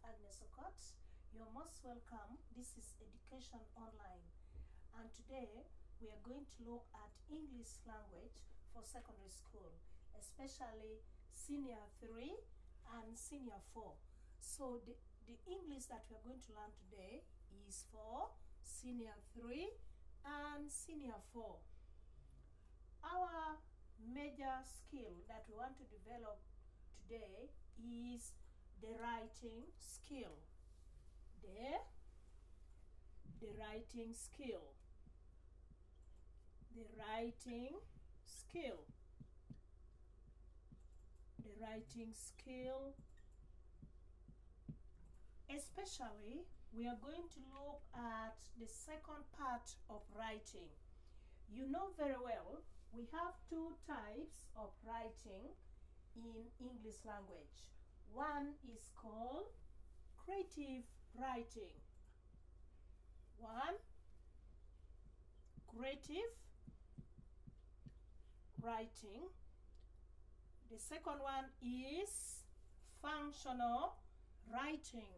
Agnes Okot. You're most welcome. This is Education Online, and today we are going to look at English language for secondary school, especially Senior 3 and Senior 4. So the English that we are going to learn today is for Senior 3 and Senior 4. Our major skill that we want to develop today is the writing skill. The writing skill. The writing skill. The writing skill. Especially, we are going to look at the second part of writing. You know very well, we have two types of writing in English language. One is called creative writing. One, creative writing. The second one is functional writing.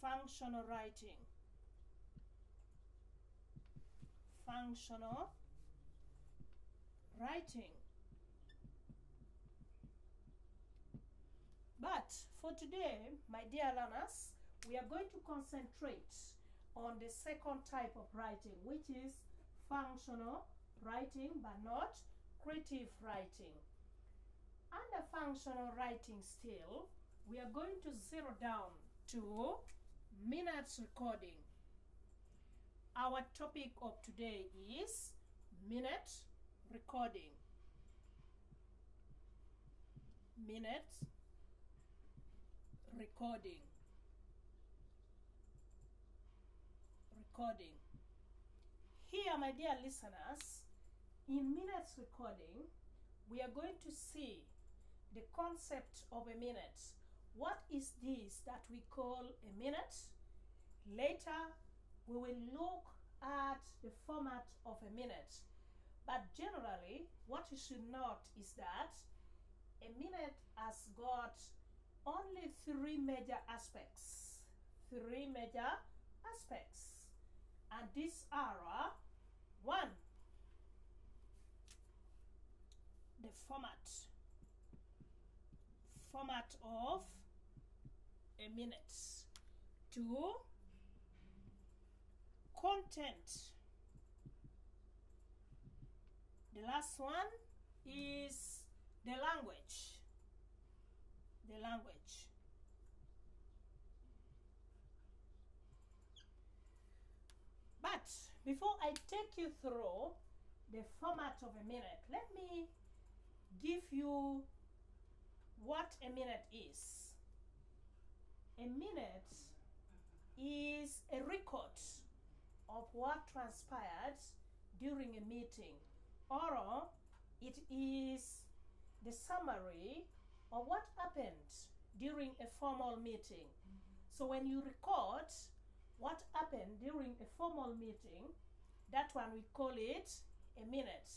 Functional writing. Functional writing. But for today, my dear learners, we are going to concentrate on the second type of writing, which is functional writing, but not creative writing. Under functional writing still, we are going to zero down to minutes recording. Our topic of today is minute recording. Minute recording. Recording. Here, my dear listeners, in minutes recording, we are going to see the concept of a minute. What is this that we call a minute? Later, we will look at the format of a minute. But generally, what you should note is that a minute has got only three major aspects. Three major aspects. And these are: one, the format. Format of a minute. Two, content. The last one is the language. The language. But before I take you through the format of a minute, let me give you what a minute is. A minute is a record of what transpired during a meeting, or it is the summary of what happened during a formal meeting. So when you record what happened during a formal meeting, that one we call it a minute.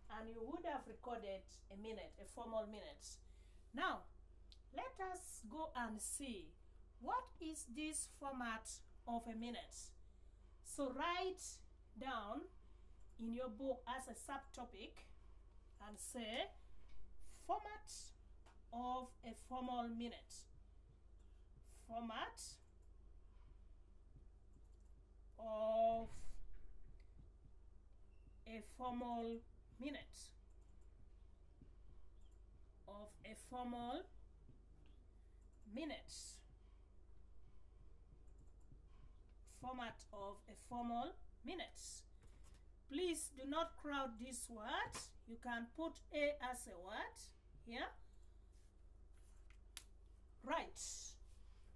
And you would have recorded a minute, a formal minute. Now, let us go and see what is this format of a minute. So write down in your book as a subtopic and say format of a formal minute. Format of a formal minute. Of a formal minute. Format of a formal minute. Please do not crowd this word. You can put A as a word here. Right.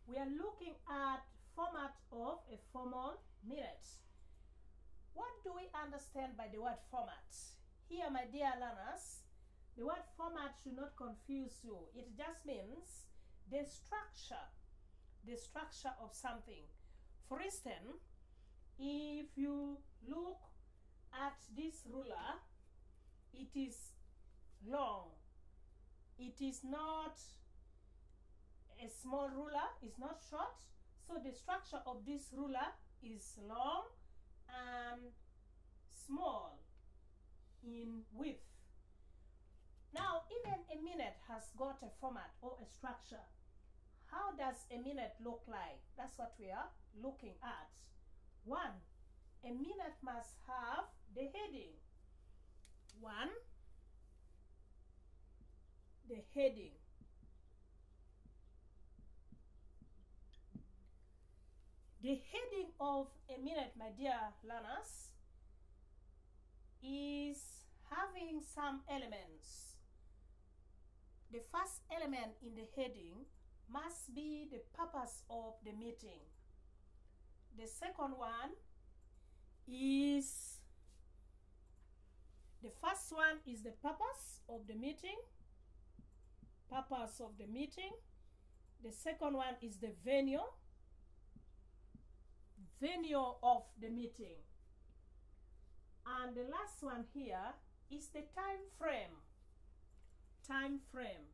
We are looking at format of a formal minute. What do we understand by the word format? Here, my dear learners, the word format should not confuse you. It just means the structure of something. For instance, if you look at this ruler, it is long. It is not a small ruler, is not short. So the structure of this ruler is long and small in width. Now, even a minute has got a format or a structure. How does a minute look like? That's what we are looking at. 1. A minute must have the heading. 1. The heading. The heading of a minute, my dear learners, is having some elements. The first element in the heading must be the purpose of the meeting. The second one is, the first one is the purpose of the meeting. Purpose of the meeting. The second one is the venue. Venue of the meeting. And the last one here is the time frame. Time frame.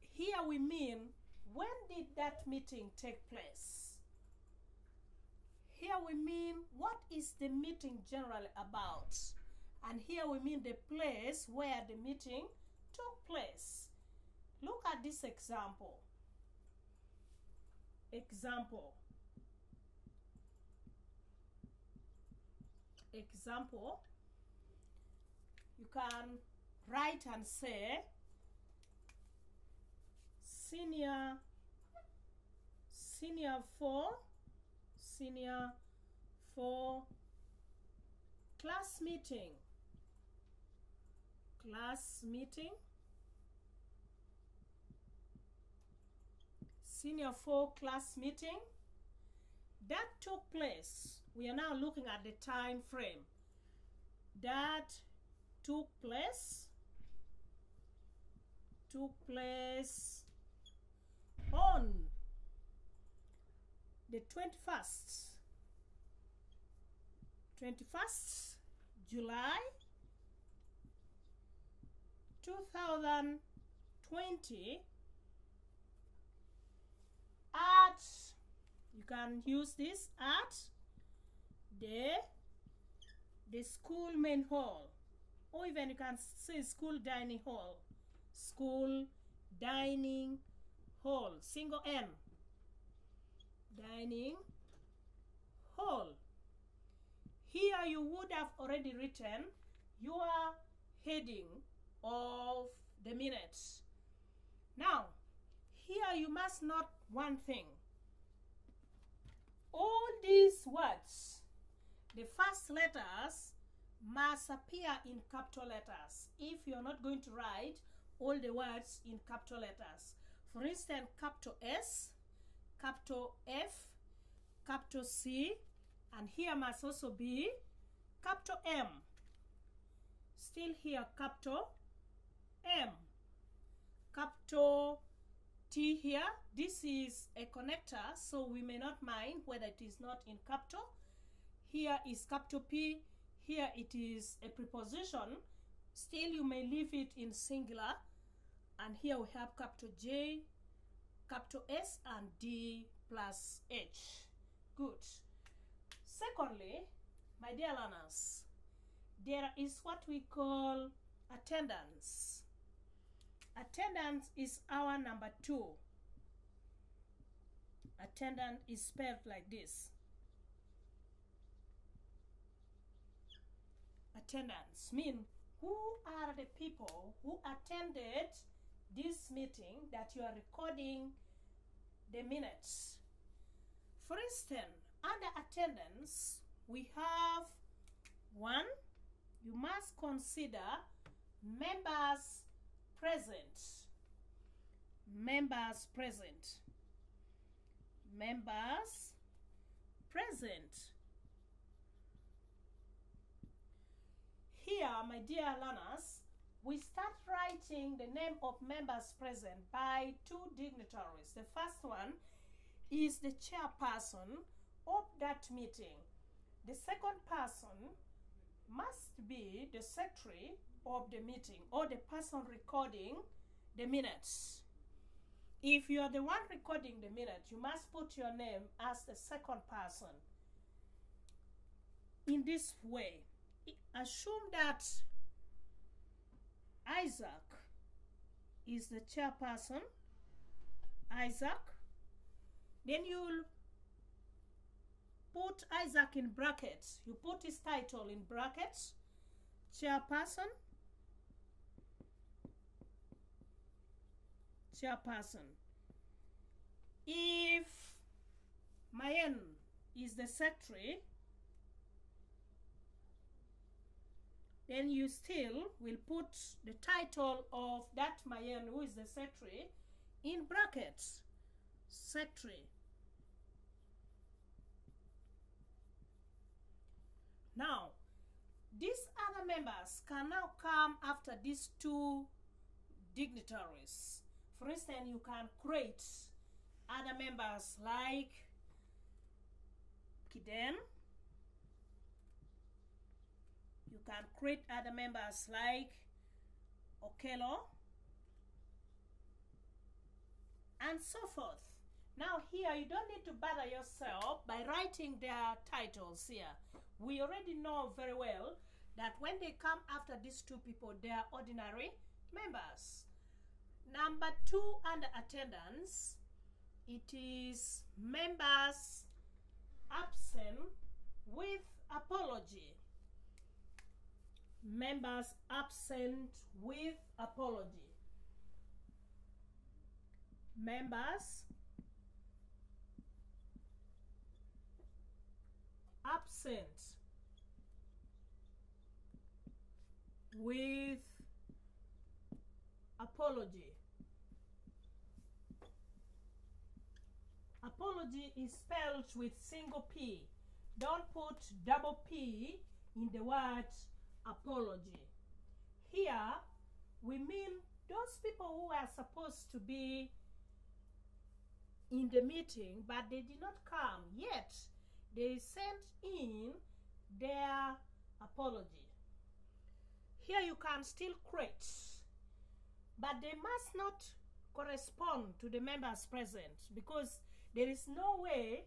Here we mean, when did that meeting take place? Here we mean, what is the meeting generally about? And here we mean the place where the meeting took place. Look at this example. Example. You can write and say, Senior 4 class meeting. Senior 4 class meeting that took place. We are now looking at the time frame. That took place on the 21st July 2020 at, you can use this, at the school main hall, or even you can say school dining hall. School dining hall, single N. Dining hall. Here you would have already written your heading of the minutes. Now, here you must note one thing. All these words, the first letters must appear in capital letters if you're not going to write all the words in capital letters. For instance, capital S, capital F, capital C, and here must also be capital M. Still here, capital M. Capital T here. This is a connector, so we may not mind whether it is not in capital. Here is capital P. Here it is a preposition. Still, you may leave it in singular. And here we have capital J, capital S, and D plus H. Good. Secondly, my dear learners, there is what we call attendance. Attendance is our number 2. Attendance is spelled like this. Attendance means who are the people who attended this meeting that you are recording the minutes. For instance, under attendance, we have 1, you must consider members present. Members present. Members present. Here, my dear learners, we start writing the name of members present by 2 dignitaries. The first one is the chairperson of that meeting. The second person must be the secretary of the meeting, or the person recording the minutes. If you are the one recording the minute, you must put your name as the second person. In this way, assume that Isaac is the chairperson. Isaac. Then you'll put Isaac in brackets. You put his title in brackets. Chairperson. Chairperson. If Mayen is the secretary, then you still will put the title of that Mayen who is the secretary in brackets. Secretary. Now, these other members can now come after these two dignitaries. For instance, you can create other members like Kiden. You can create other members like Okello, and so forth. Now here, you don't need to bother yourself by writing their titles here. We already know very well that when they come after these two people, they are ordinary members. Number 2 under attendance, it is members absent with apology. Members absent with apology. Members absent with apology. Apology is spelled with single P. Don't put double P in the word apology. Here, we mean those people who are supposed to be in the meeting, but they did not come, yet they sent in their apology. Here you can still create, but they must not correspond to the members present, because there is no way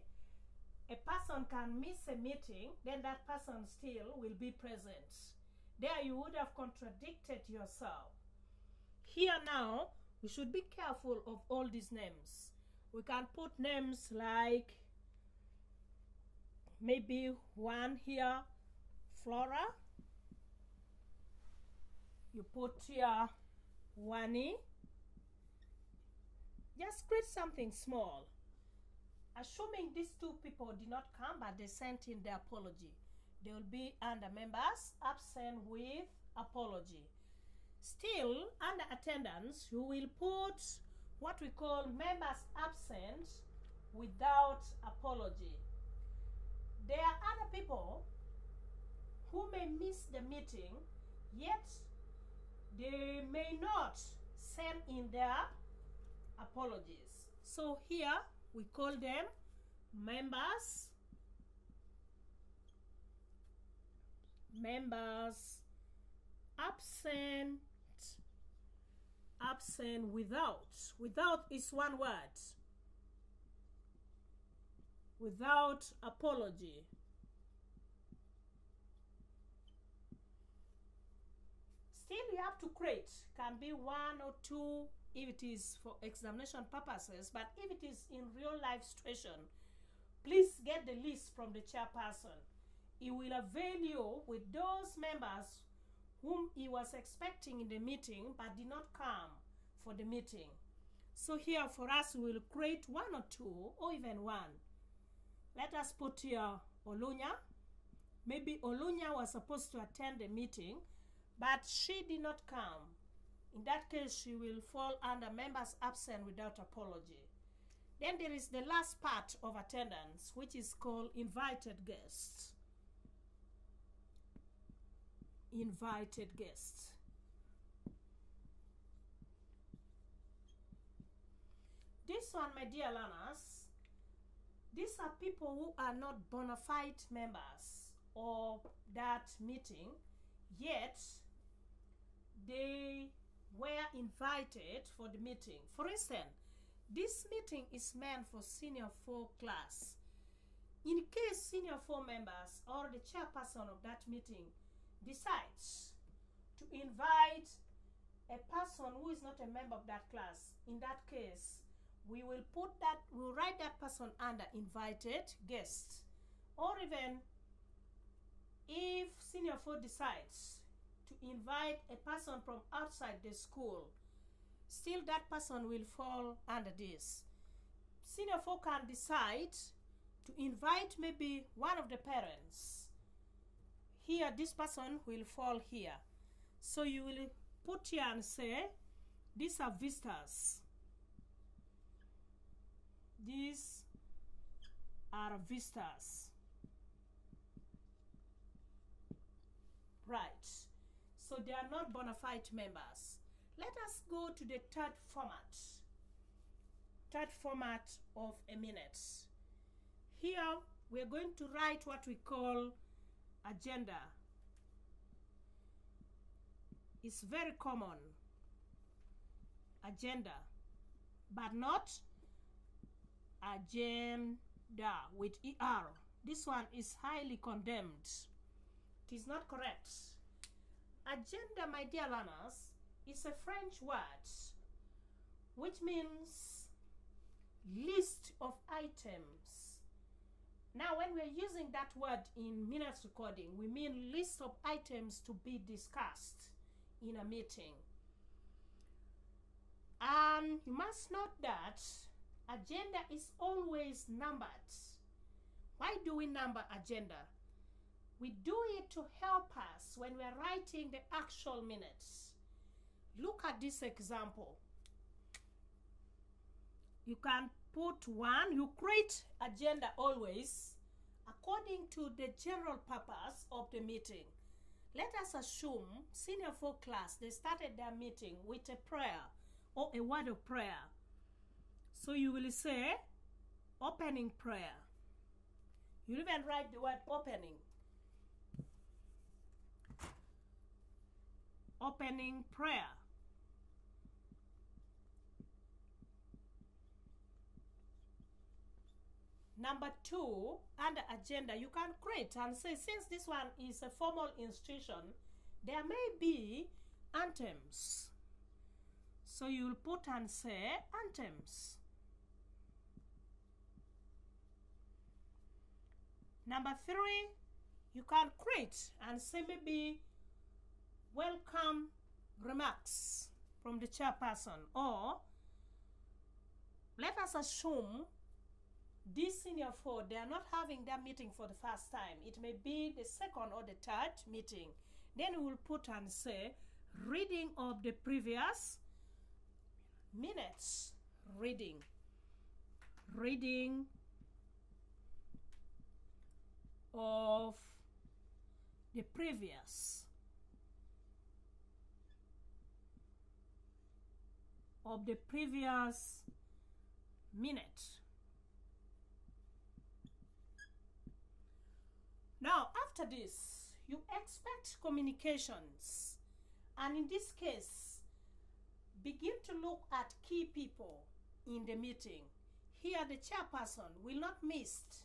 a person can miss a meeting, then that person still will be present. There you would have contradicted yourself. Here now, we should be careful of all these names. We can put names like maybe one here, Flora. You put here Wani. Just create something small. Assuming these two people did not come, but they sent in their apology, they will be under members absent with apology. Still, under attendance, you will put what we call members absent without apology. There are other people who may miss the meeting, yet they may not send in their apologies. So here we call them members absent without. Without is one word. Without apology. Still, you have to create. Can be 1 or 2 if it is for examination purposes, but if it is in real life situation, please get the list from the chairperson. It will avail you with those members whom he was expecting in the meeting but did not come for the meeting. So here for us, we will create 1 or 2 or even 1. Let us put here Olunya. Maybe Olunya was supposed to attend the meeting, but she did not come. In that case, she will fall under members absent without apology. Then there is the last part of attendance, which is called invited guests. Invited guests. This one, my dear learners, these are people who are not bona fide members of that meeting, yet they were invited for the meeting. For instance, this meeting is meant for Senior 4 class. In case Senior 4 members or the chairperson of that meeting decides to invite a person who is not a member of that class, in that case, we'll write that person under invited guest. Or even if Senior 4 decides to invite a person from outside the school, still that person will fall under this. Senior 4 can decide to invite maybe one of the parents. Here, this person will fall here. So you will put here and say, these are visitors. These are visitors. Right. So they are not bona fide members. Let us go to the third format. Third format of a minute. Here, we're going to write what we call agenda. It's very common. Agenda. But not agenda with ER. This one is highly condemned. It is not correct. Agenda, my dear learners, is a French word which means list of items. Now, when we're using that word in minutes recording, we mean list of items to be discussed in a meeting. And you must note that agenda is always numbered. Why do we number agenda? We do it to help us when we're writing the actual minutes. Look at this example. You can put 1, you create agenda always according to the general purpose of the meeting. Let us assume Senior 4 class, they started their meeting with a prayer or a word of prayer. So you will say, opening prayer. You even write the word opening. Opening prayer. Number 2, under agenda, you can create and say, since this one is a formal institution, there may be anthems. So you'll put and say anthems. Number 3, you can create and say maybe welcome remarks from the chairperson, or let us assume this Senior 4, they are not having their meeting for the first time. It may be the second or the third meeting. Then we will put and say reading of the previous minutes. Reading of the previous minute. Now, after this, you expect communications, and in this case, begin to look at key people in the meeting. Here, the chairperson will not miss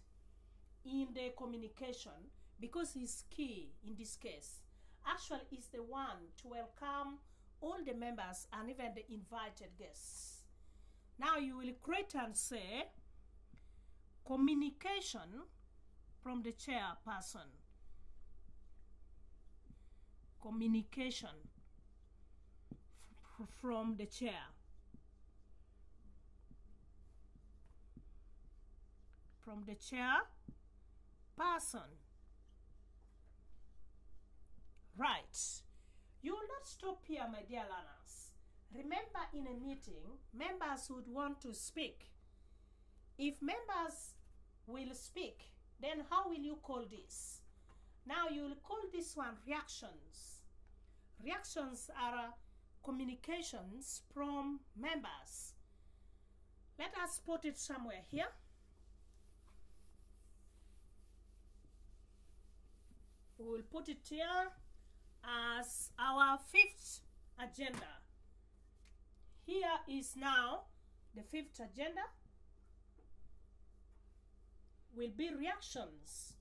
in the communication because he's key in this case. Actually, he's the one to welcome all the members and even the invited guests. Now, you will create and say communication from the chairperson. Communication from the chair. From the chairperson. Right. You will not stop here, my dear learners. Remember, in a meeting, members would want to speak. If members will speak, then how will you call this? Now you will call this one reactions. Reactions are communications from members. Let us put it somewhere here. We will put it here as our 5th agenda. Here is now the fifth agenda. Will be reactions.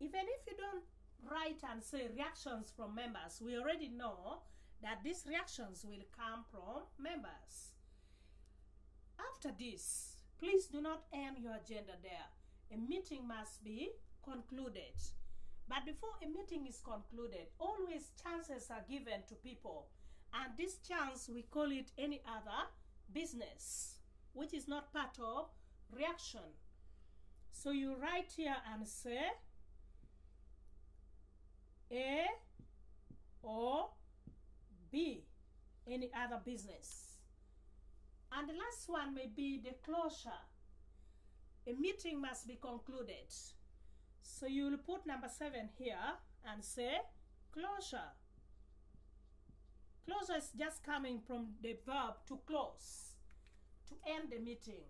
Even if you don't write and say reactions from members, we already know that these reactions will come from members. After this, please do not end your agenda there. A meeting must be concluded. But before a meeting is concluded, always chances are given to people. And this chance, we call it any other business, which is not part of reaction. So you write here and say A or B, any other business. And the last one may be the closure. A meeting must be concluded. So you will put number 7 here and say closure. Closure is just coming from the verb to close, to end the meeting.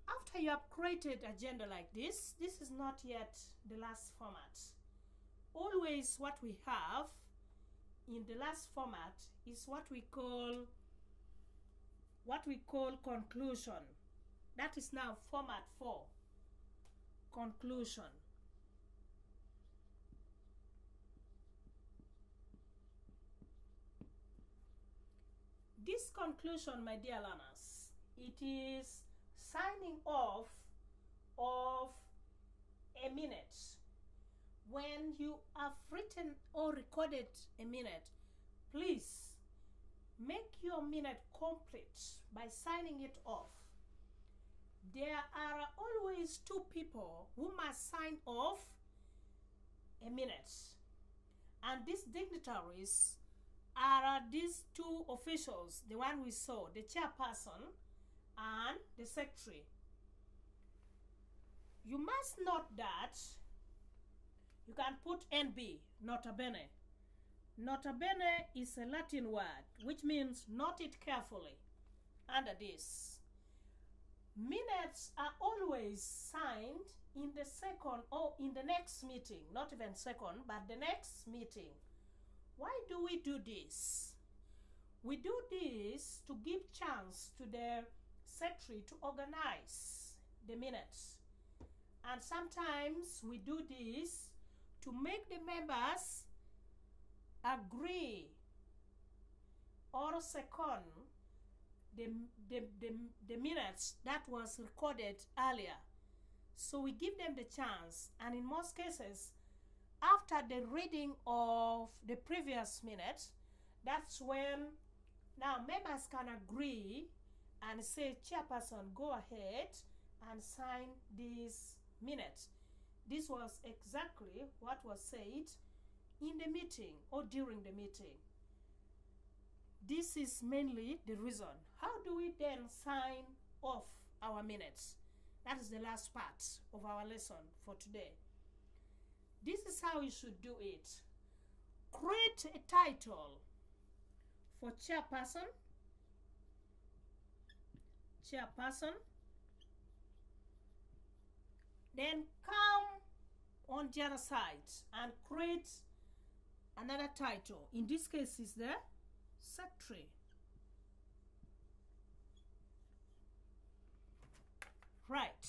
After you have created agenda like this is not yet the last format. Always what we have in the last format is what we call conclusion. That is now format 4, conclusion. This conclusion, my dear learners, it is signing off of a minute. When you have written or recorded a minute, please make your minute complete by signing it off. There are always 2 people who must sign off a minute. And these dignitaries are these 2 officials, the one we saw, the chairperson and the secretary. You must note that you can put NB, nota bene. Nota bene is a Latin word which means note it carefully under this. Minutes are always signed in the second or in the next meeting, not even second, but the next meeting. Why do we do this? We do this to give chance to the secretary to organize the minutes. And sometimes we do this to make the members agree or second the minutes that was recorded earlier. So we give them the chance, and in most cases, after the reading of the previous minute, that's when now members can agree and say, chairperson, go ahead and sign this minute. This was exactly what was said in the meeting or during the meeting. This is mainly the reason. How do we then sign off our minutes? That is the last part of our lesson for today. This is how you should do it. Create a title for chairperson, then come on the other side and create another title. In this case is the secretary. Right.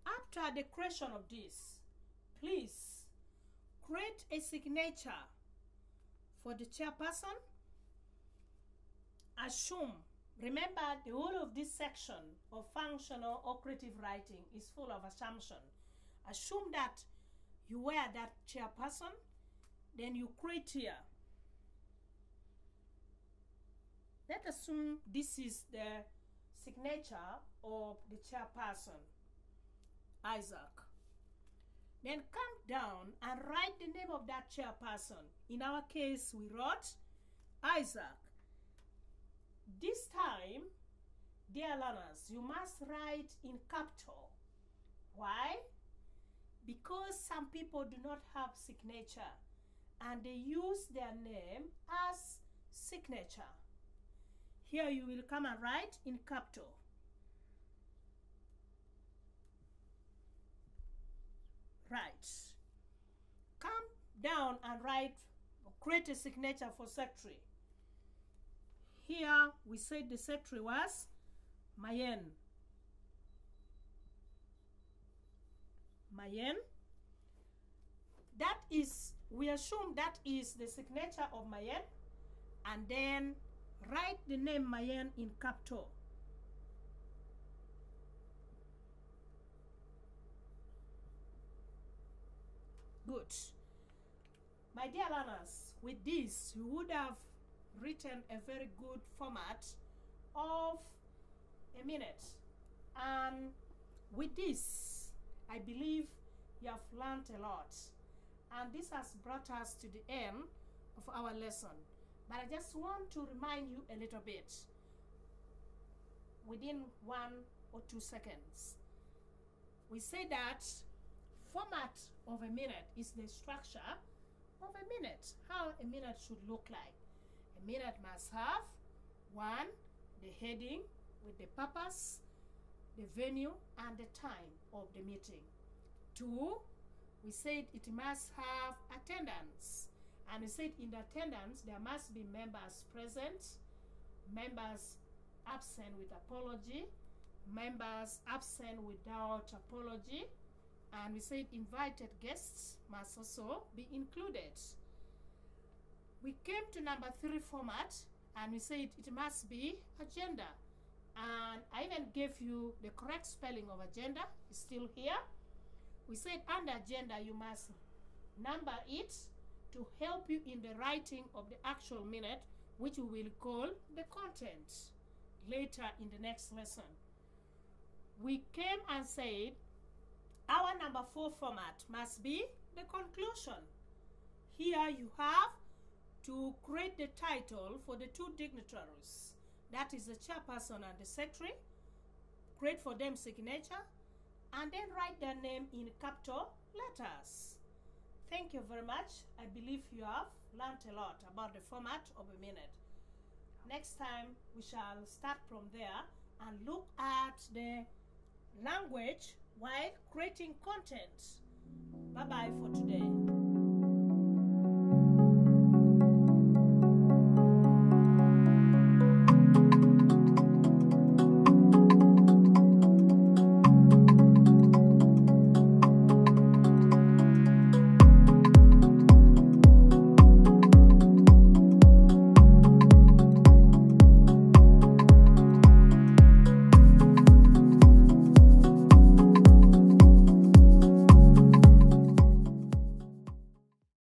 After the creation of this, please create a signature for the chairperson. Assume, remember, the whole of this section of functional or creative writing is full of assumption. Assume that you were that chairperson, then you create here. Let's assume this is the signature of the chairperson, Isaac. Then come down and write the name of that chairperson. In our case, we wrote Isaac. This time, dear learners, you must write in capital. Why? Because some people do not have signature and they use their name as signature. Here you will come and write in capital. Right. Come down and write create a signature for S.3. Here we said the S.3 was Mayen. Mayen. That is, we assume that is the signature of Mayen, and then write the name Mayen in capital. Good. My dear learners, with this, you would have written a very good format of a minute. And with this, I believe you have learned a lot. And this has brought us to the end of our lesson. But I just want to remind you a little bit within 1 or 2 seconds. We say that format of a minute is the structure of a minute, how a minute should look like. A minute must have 1, the heading with the purpose, the venue, and the time of the meeting. 2, we said it must have attendance. And we said in the attendance, there must be members present, members absent with apology, members absent without apology, and we said invited guests must also be included. We came to number 3 format, and we said it must be agenda. And I even gave you the correct spelling of agenda. It's still here. We said under agenda, you must number it to help you in the writing of the actual minute, which we will call the content later in the next lesson. We came and said our number 4 format must be the conclusion. Here you have to create the title for the 2 dignitaries. That is the chairperson and the secretary. Create for them signature, and then write their name in capital letters. Thank you very much. I believe you have learned a lot about the format of a minute. Next time, we shall start from there and look at the language while creating content. Bye-bye for today.